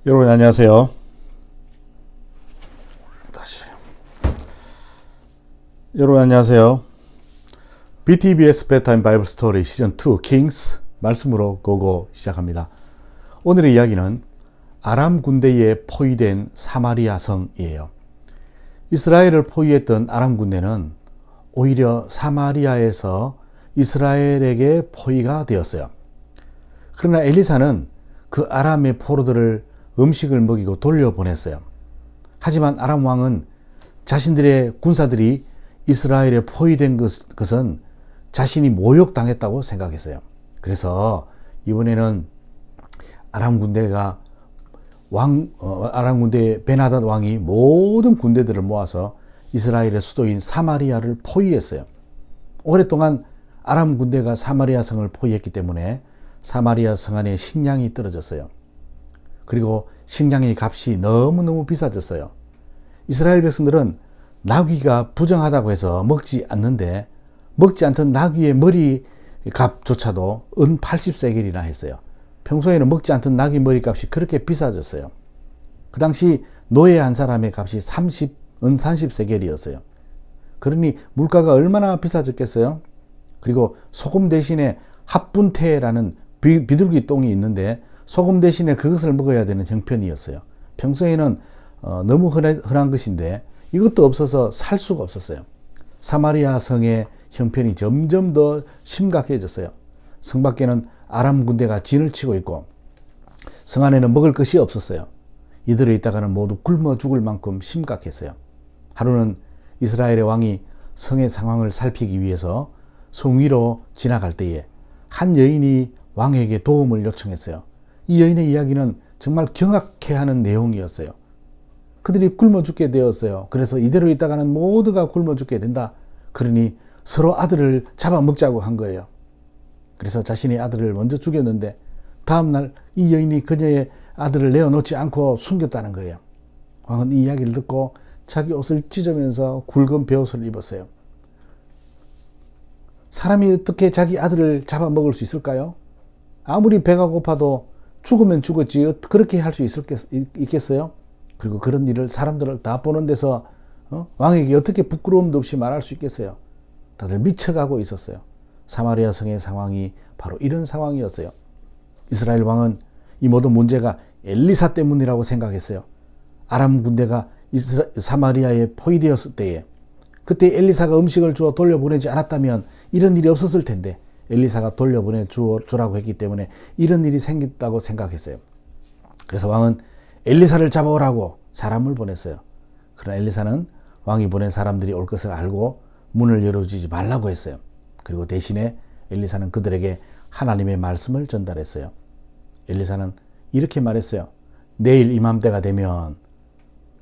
여러분 안녕하세요. 다시. 여러분 안녕하세요. BTBS bedtime Bible Story 시즌 2 Kings 말씀으로 고고 시작합니다. 오늘의 이야기는 아람 군대에 포위된 사마리아 성이에요. 이스라엘을 포위했던 아람 군대는 오히려 사마리아에서 이스라엘에게 포위가 되었어요. 그러나 엘리사는 그 아람의 포로들을 음식을 먹이고 돌려보냈어요. 하지만 아람 왕은 자신들의 군사들이 이스라엘에 포위된 것은 자신이 모욕당했다고 생각했어요. 그래서 이번에는 아람 군대의 베나닷 왕이 모든 군대들을 모아서 이스라엘의 수도인 사마리아를 포위했어요. 오랫동안 아람 군대가 사마리아 성을 포위했기 때문에 사마리아 성 안에 식량이 떨어졌어요. 그리고 식량의 값이 너무너무 비싸졌어요. 이스라엘 백성들은 나귀가 부정하다고 해서 먹지 않는데, 먹지 않던 나귀의 머리 값조차도 은 80세겔이나 했어요. 평소에는 먹지 않던 나귀 머리 값이 그렇게 비싸졌어요. 그 당시 노예 한 사람의 값이 은 30세겔이었어요. 그러니 물가가 얼마나 비싸졌겠어요? 그리고 소금 대신에 합분태라는 비둘기 똥이 있는데 소금 대신에 그것을 먹어야 되는 형편이었어요. 평소에는 너무 흔한 것인데 이것도 없어서 살 수가 없었어요. 사마리아 성의 형편이 점점 더 심각해졌어요. 성 밖에는 아람 군대가 진을 치고 있고 성 안에는 먹을 것이 없었어요. 이대로 있다가는 모두 굶어 죽을 만큼 심각했어요. 하루는 이스라엘의 왕이 성의 상황을 살피기 위해서 성 위로 지나갈 때에 한 여인이 왕에게 도움을 요청했어요. 이 여인의 이야기는 정말 경악해하는 내용이었어요. 그들이 굶어 죽게 되었어요. 그래서 이대로 있다가는 모두가 굶어 죽게 된다. 그러니 서로 아들을 잡아먹자고 한 거예요. 그래서 자신의 아들을 먼저 죽였는데 다음날 이 여인이 그녀의 아들을 내어놓지 않고 숨겼다는 거예요. 왕은 이 이야기를 듣고 자기 옷을 찢으면서 굵은 베옷을 입었어요. 사람이 어떻게 자기 아들을 잡아먹을 수 있을까요? 아무리 배가 고파도 죽으면 죽었지 그렇게 할 수 있겠어요? 그리고 그런 일을 사람들을 다 보는 데서 왕에게 어떻게 부끄러움도 없이 말할 수 있겠어요? 다들 미쳐가고 있었어요. 사마리아 성의 상황이 바로 이런 상황이었어요. 이스라엘 왕은 이 모든 문제가 엘리사 때문이라고 생각했어요. 아람 군대가 사마리아에 포위되었을 때에 그때 엘리사가 음식을 주어 돌려보내지 않았다면 이런 일이 없었을 텐데 엘리사가 돌려보내 주라고 했기 때문에 이런 일이 생겼다고 생각했어요. 그래서 왕은 엘리사를 잡아오라고 사람을 보냈어요. 그러나 엘리사는 왕이 보낸 사람들이 올 것을 알고 문을 열어주지 말라고 했어요. 그리고 대신에 엘리사는 그들에게 하나님의 말씀을 전달했어요. 엘리사는 이렇게 말했어요. 내일 이맘때가 되면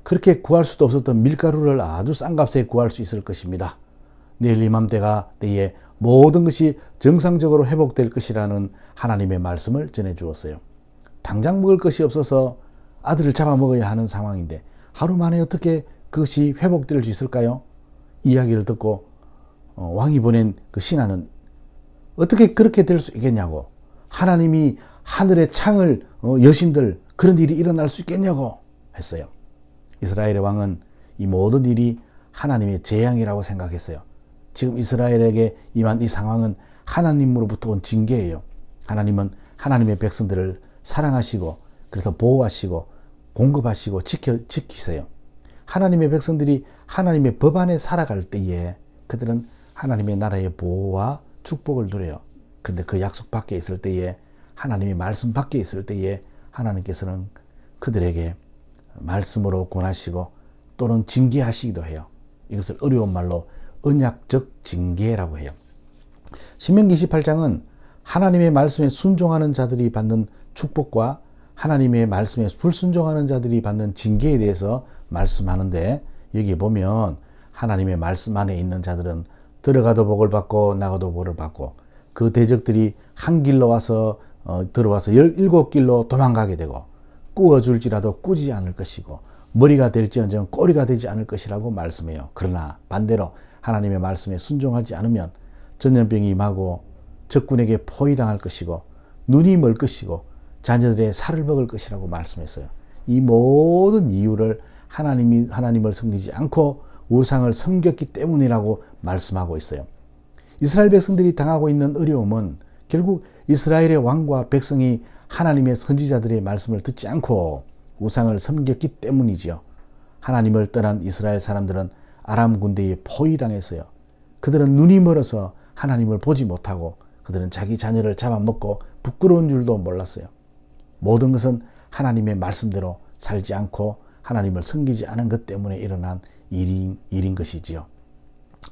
그렇게 구할 수도 없었던 밀가루를 아주 싼 값에 구할 수 있을 것입니다. 내일 이맘때가 때에 모든 것이 정상적으로 회복될 것이라는 하나님의 말씀을 전해주었어요. 당장 먹을 것이 없어서 아들을 잡아먹어야 하는 상황인데 하루 만에 어떻게 그것이 회복될 수 있을까요? 이야기를 듣고 왕이 보낸 그 신하는 어떻게 그렇게 될 수 있겠냐고, 하나님이 하늘의 창을 여신들 그런 일이 일어날 수 있겠냐고 했어요. 이스라엘의 왕은 이 모든 일이 하나님의 재앙이라고 생각했어요. 지금 이스라엘에게 임한 이 상황은 하나님으로부터 온 징계예요. 하나님은 하나님의 백성들을 사랑하시고 그래서 보호하시고 공급하시고 지키세요. 하나님의 백성들이 하나님의 법 안에 살아갈 때에 그들은 하나님의 나라의 보호와 축복을 누려요. 그런데 그 약속 밖에 있을 때에, 하나님의 말씀 밖에 있을 때에 하나님께서는 그들에게 말씀으로 권하시고 또는 징계하시기도 해요. 이것을 어려운 말로 언약적 징계라고 해요. 신명기 28장은 하나님의 말씀에 순종하는 자들이 받는 축복과 하나님의 말씀에 불순종하는 자들이 받는 징계에 대해서 말씀하는데, 여기 보면 하나님의 말씀 안에 있는 자들은 들어가도 복을 받고 나가도 복을 받고, 그 대적들이 한 길로 와서 들어와서 17길로 도망가게 되고, 꾸어줄지라도 꾸지 않을 것이고 머리가 될지언정 꼬리가 되지 않을 것이라고 말씀해요. 그러나 반대로 하나님의 말씀에 순종하지 않으면 전염병이 임하고 적군에게 포위당할 것이고 눈이 멀 것이고 자녀들의 살을 먹을 것이라고 말씀했어요. 이 모든 이유를 하나님을 섬기지 않고 우상을 섬겼기 때문이라고 말씀하고 있어요. 이스라엘 백성들이 당하고 있는 어려움은 결국 이스라엘의 왕과 백성이 하나님의 선지자들의 말씀을 듣지 않고 우상을 섬겼기 때문이지요. 하나님을 떠난 이스라엘 사람들은 아람 군대에 포위당했어요. 그들은 눈이 멀어서 하나님을 보지 못하고 그들은 자기 자녀를 잡아먹고 부끄러운 줄도 몰랐어요. 모든 것은 하나님의 말씀대로 살지 않고 하나님을 섬기지 않은 것 때문에 일어난 일인 것이지요.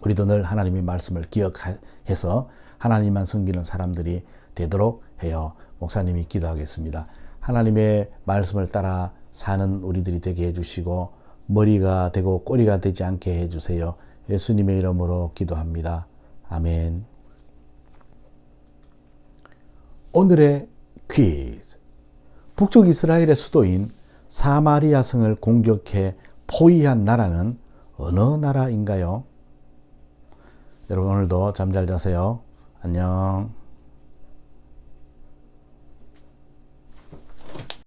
우리도 늘 하나님의 말씀을 기억해서 하나님만 섬기는 사람들이 되도록 해요. 목사님이 기도하겠습니다. 하나님의 말씀을 따라 사는 우리들이 되게 해주시고 머리가 되고 꼬리가 되지 않게 해주세요. 예수님의 이름으로 기도합니다. 아멘. 오늘의 퀴즈. 북쪽 이스라엘의 수도인 사마리아 성을 공격해 포위한 나라는 어느 나라인가요? 여러분 오늘도 잠 잘 자세요. 안녕.